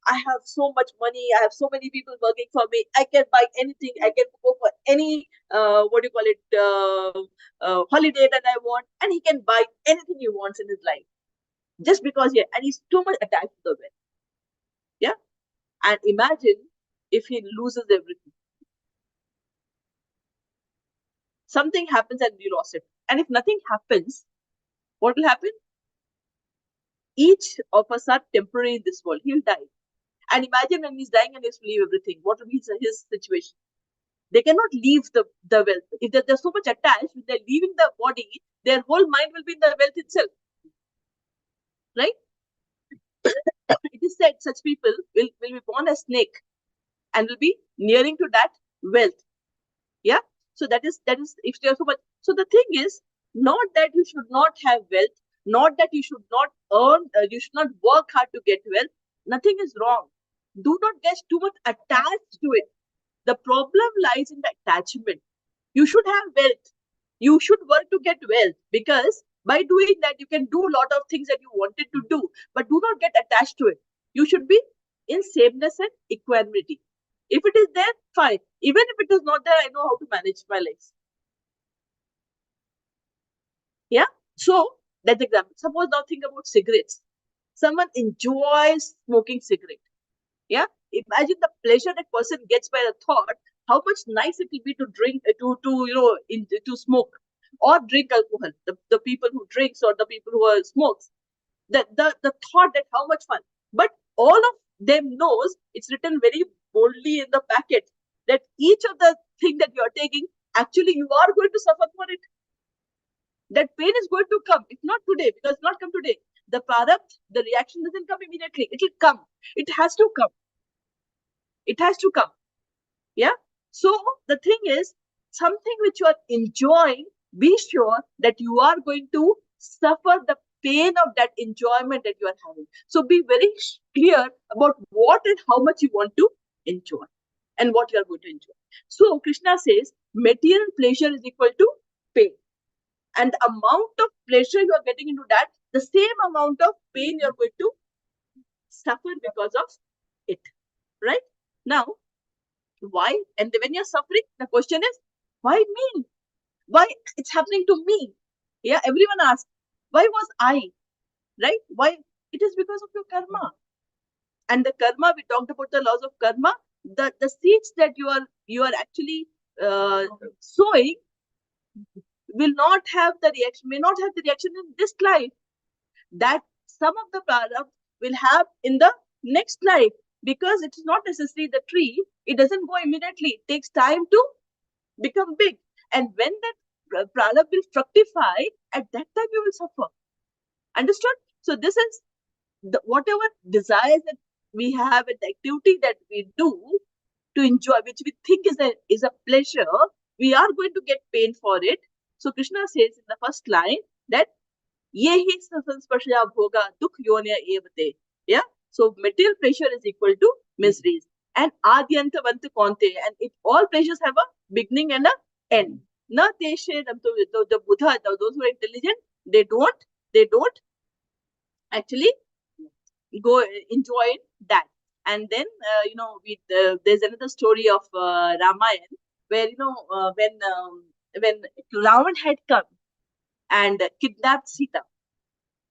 I have so much money, I have so many people working for me, I can buy anything, I can go for any holiday that I want, and he can buy anything he wants in his life, just because and he's too much attached to the wealth. Yeah. And imagine if he loses everything. Something happens and you lost it. And if nothing happens, what will happen? Each of us are temporary in this world. He'll die. And imagine when he's dying and he has to leave everything. What will be his situation? They cannot leave the wealth. If they're so much attached, if they're leaving the body, their whole mind will be in the wealth itself. Right? It is said such people will be born as snake and will be nearing to that wealth. Yeah. So that is if they are so much. So the thing is, Not that you should not have wealth, not that you should not earn, you should not work hard to get wealth. Nothing is wrong. Do not get too much attached to it. The problem lies in the attachment. You should have wealth. You should work to get wealth, because by doing that, you can do a lot of things that you wanted to do, but do not get attached to it. You should be in sameness and equanimity. If it is there, fine. Even if it is not there, I know how to manage my life. Yeah. So that's example. Suppose now think about cigarettes. Someone enjoys smoking cigarette. Yeah. Imagine the pleasure that person gets by the thought how much nice it will be to drink to smoke or drink alcohol. The people who drinks or the people who are smokes. The thought that how much fun. But all of them knows it's written very boldly in the packet that each of the thing that you are taking, actually you are going to suffer for it. That pain is going to come, if not today, because it's not come today. The prarabdha, the reaction doesn't come immediately. It will come. It has to come. It has to come. Yeah. So the thing is, something which you are enjoying, be sure that you are going to suffer the pain of that enjoyment that you are having. So be very clear about what and how much you want to enjoy and what you are going to enjoy. So Krishna says material pleasure is equal to pain. And the amount of pleasure you are getting into that, the same amount of pain you're going to suffer because of it. Right? Now, why? And when you're suffering, the question is, why me? Why it's happening to me? Yeah, everyone asks, why was I? Right? Why? It is because of your karma. And the karma, we talked about the laws of karma, the seeds that you are actually sowing will not have the reaction, may not have the reaction in this life that some of the prarabdha will have in the next life, because it is not necessarily the tree, it doesn't go immediately, it takes time to become big. And when that prarabdha will fructify, at that time you will suffer. Understood? So this is the whatever desires that we have and the activity that we do to enjoy, which we think is a pleasure, we are going to get pain for it. So Krishna says in the first line that ye hi sansparshya bhoga dukh yonya evate. Yeah. So material pleasure is equal to miseries. And adyantavant konte, and it all pleasures have a beginning and a end. Na teshe, the Buddha, those who are intelligent, they don't actually go enjoy that. And then there's another story of Ramayana where when Ravan had come and kidnapped Sita,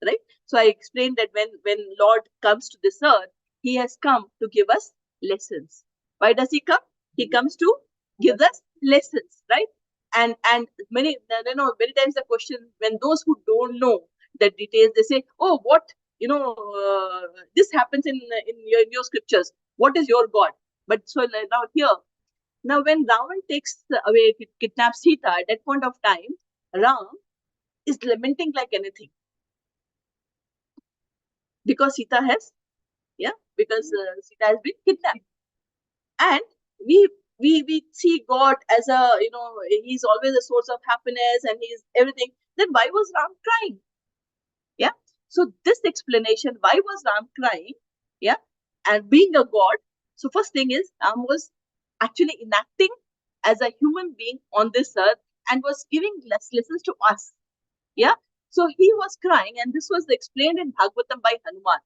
right? So I explained that when Lord comes to this earth, he has come to give us lessons. Why does he come? He comes to give us lessons, right? And many times the question, when those who don't know the details, they say, oh, what this happens in your scriptures, what is your god? But so now here, now when Ravan takes away, kidnaps Sita, at that point of time, Ram is lamenting like anything, because Sita has, because Sita has been kidnapped. And we see God as he's always a source of happiness and he's everything. Then why was Ram crying? Yeah. So this explanation, why was Ram crying? Yeah. And being a God. So first thing is, Ram was actually enacting as a human being on this earth and was giving lessons to us. Yeah. So he was crying, and this was explained in Bhagavatam by Hanuman.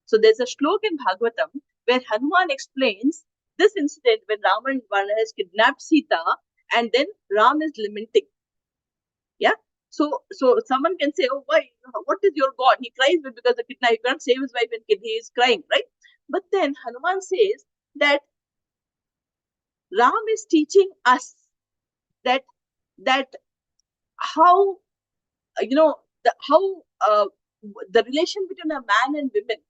So there's a shloka in Bhagavatam where Hanuman explains this incident when Ravan has kidnapped Sita, and then Ram is lamenting. Yeah. So someone can say, oh, why? What is your God? He cries because the kidnap, he can't save his wife and kid. He is crying, right? But then Hanuman says that Ram is teaching us that how how the relation between a man and women,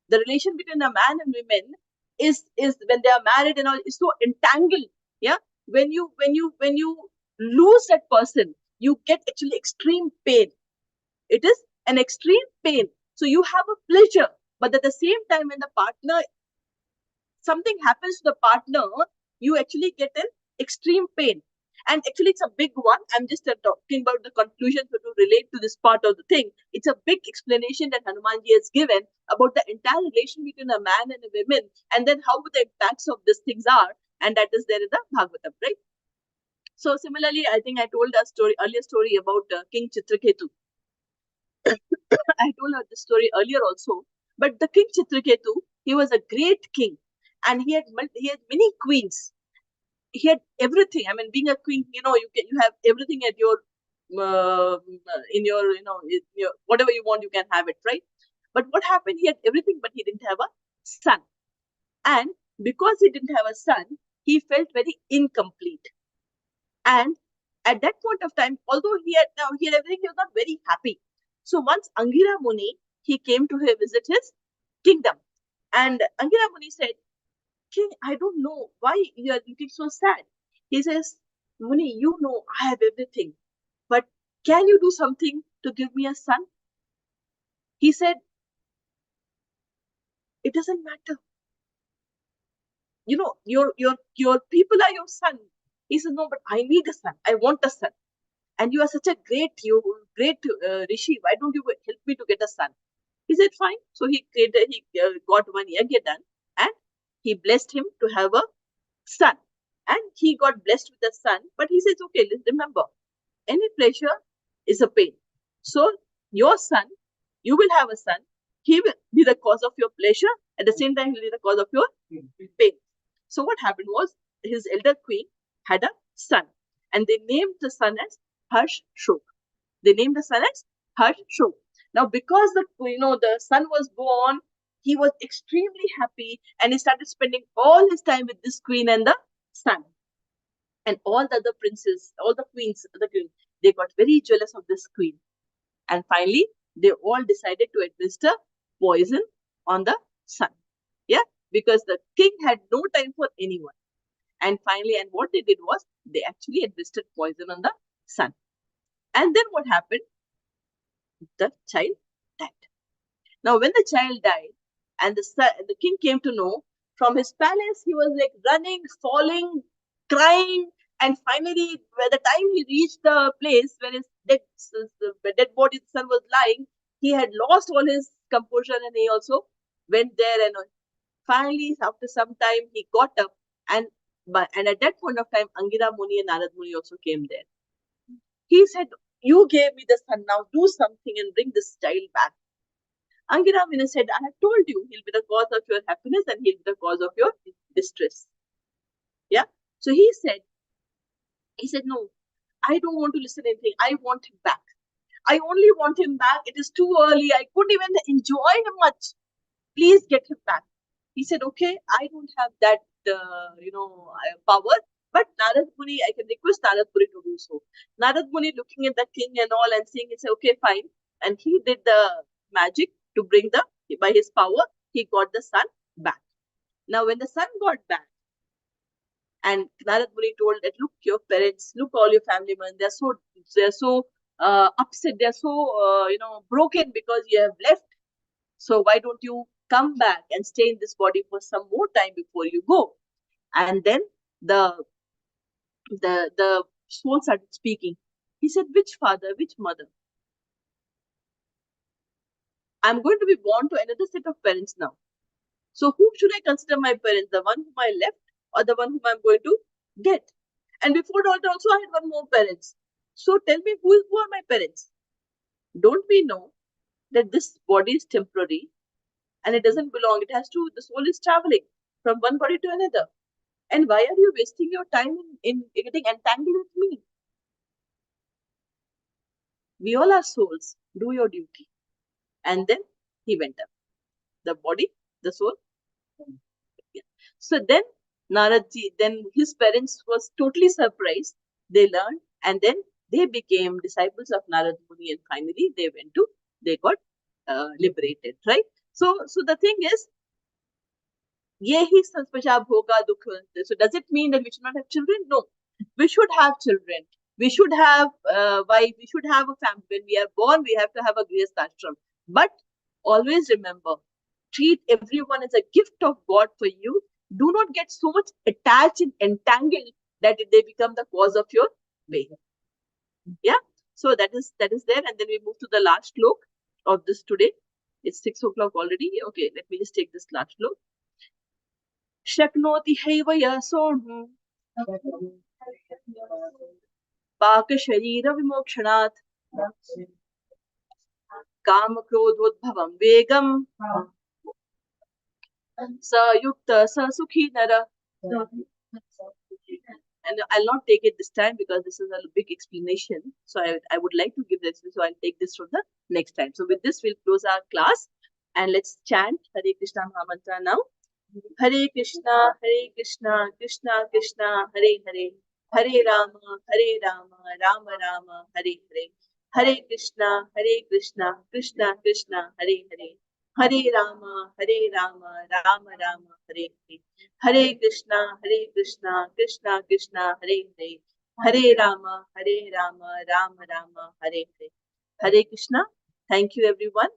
the relation between a man and women is when they are married and all, is so entangled. Yeah. When you lose that person, you get actually extreme pain. It is an extreme pain. So you have a pleasure, but at the same time, when the partner, something happens to the partner, you actually get an extreme pain. And actually, it's a big one. I'm just talking about the conclusion to relate to this part of the thing. It's a big explanation that Hanumanji has given about the entire relation between a man and a woman, and then how the impacts of these things are. And that is there in the Bhagavatam, right? So similarly, I think I told a story, earlier story about King Chitraketu. I told her this story earlier also. But the King Chitraketu, he was a great king, and he had many queens. He had everything. I mean, being a queen, you have everything at your in your in your whatever you want, you can have it, right? But what happened? He had everything, but he didn't have a son, and because he didn't have a son, he felt very incomplete. And at that point of time, although he had everything, he was not very happy. So once Angira Muni, he came to visit his kingdom, and Angira Muni said, King, I don't know why you are looking so sad. He says, Muni, you know I have everything, but can you do something to give me a son? He said, it doesn't matter. Your people are your son. He said, no, but I need a son. I want a son. And you are such a great rishi. Why don't you help me to get a son? He said, fine. So he got one yagya done, and he blessed him to have a son. And he got blessed with a son. But he says, okay, remember, any pleasure is a pain. So your son, you will have a son. He will be the cause of your pleasure. At the same time, he will be the cause of your pain. So what happened was, his elder queen had a son, and they named the son as Harsh Shok. They named the son as Harsh Shok. Now, because the son was born, he was extremely happy, and he started spending all his time with this queen and the son. And all the other princes, all the queens, they got very jealous of this queen. And finally, they all decided to administer poison on the son. Yeah, because the king had no time for anyone. And finally, and what they did was, they actually administered poison on the son. And then what happened? The child died. Now, when the child died, and the king came to know, from his palace, he was like running, falling, crying, and finally, by the time he reached the place where his dead body, the son was lying, he had lost all his composure, and he also went there. And finally, after some time, he got up, and at that point of time, Angira Muni and Narad Muni also came there. He said, "You gave me the son. Now do something and bring this child back." Angira Muni said, I have told you, he'll be the cause of your happiness and he'll be the cause of your distress. Yeah. So he said, no, I don't want to listen to anything. I want him back. I only want him back. It is too early. I couldn't even enjoy him much. Please get him back. He said, okay, I don't have that, power. But Narad Muni, I can request Narad Muni to do so. Narad Muni looking at the king and all and saying, he said, okay, fine. And he did the magic to bring by his power, he got the son back. Now, when the son got back, and Narad Muni told that, look, your parents, look, all your family members, they're so upset, they're so, broken because you have left. So why don't you come back and stay in this body for some more time before you go? And then the soul started speaking. He said, which father, which mother? I'm going to be born to another set of parents now. So who should I consider my parents? The one whom I left or the one whom I'm going to get? And before that also I had one more parents. So tell me, who are my parents? Don't we know that this body is temporary and it doesn't belong? The soul is traveling from one body to another. And why are you wasting your time in getting entangled with me? We all are souls. Do your duty. And then he went up. The body, the soul. Yeah. So then Naradji, then his parents was totally surprised. They learned, and then they became disciples of Narad Muni, and finally they got liberated, right? So the thing is, yehi sanspasha bhoga dukha. So does it mean that we should not have children? No, we should have children. We should have wife. We should have a family. When we are born, we have to have a grihasthashram. But always remember, treat everyone as a gift of God for you. Do not get so much attached and entangled that they become the cause of your pain. Yeah. So that is there, and then we move to the last shlok of this today. It's 6 o'clock already. Okay, let me just take this last shlok. Shaknoti haiva yasonu पाक शरीर विमोक्षणात् काम क्रोधोद्भवं वेगम स युक्त स सुखी नर. And I'll not take it this time because this is a big explanation. So I would like to give this, so I'll take this from the next time. So with this, we'll close our class and let's chant Hare Krishna Mahamantra now. Hare Krishna, Krishna Krishna, Hare Hare, Hare Rama, Rama Rama, Hare Hare. Hare Krishna, Krishna Krishna, Hare Hare, Hare Rama, Rama Rama, Hare Hare. Hare Krishna, Krishna Krishna, Hare Hare, Hare Rama, Rama Rama, Hare Hare. Hare Krishna. Thank you everyone.